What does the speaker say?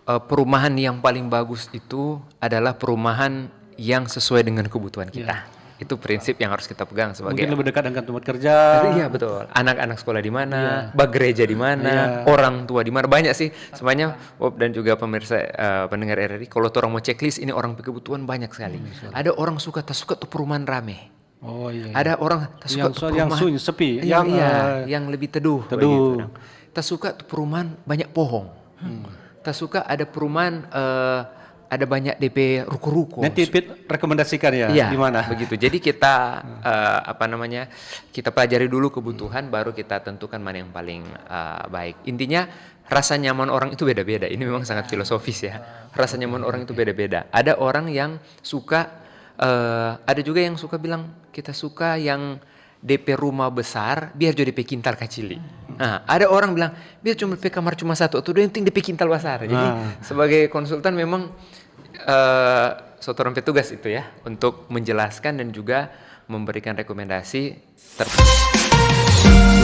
perumahan yang paling bagus itu adalah perumahan yang sesuai dengan kebutuhan kita. Itu prinsip yang harus kita pegang sebagai. Mungkin lebih dekat dengan tempat kerja. Iya betul. Anak-anak sekolah di mana, gereja di mana, orang tua di mana, banyak sih. Semuanya Bob dan juga pemirsa pendengar RRI. Kalau orang mau checklist ini orang kebutuhan banyak sekali. Ada orang suka tak suka tuh perumahan rame. Oh iya. Ada orang tak suka tuh yang perumahan sunyi, sepi, yang lebih teduh. teduh. Tak suka tuh perumahan banyak pohon. Tak suka ada perumahan ada banyak DP ruko-ruko. Nanti Pit rekomendasikan ya, Iya, di mana? begitu. Jadi kita kita pelajari dulu kebutuhan, baru kita tentukan mana yang paling baik. Intinya rasa nyaman orang itu beda-beda. Ini memang sangat filosofis ya. Rasa nyaman orang itu beda-beda. Ada orang yang suka, ada juga yang suka bilang kita suka yang DP rumah besar, biar jadi DP kintal kecil. Nah, ada orang bilang biar cuma DP kamar cuma satu atau dua, yang penting DP kintal besar. Jadi sebagai konsultan memang seorang petugas itu ya untuk menjelaskan dan juga memberikan rekomendasi tertentu.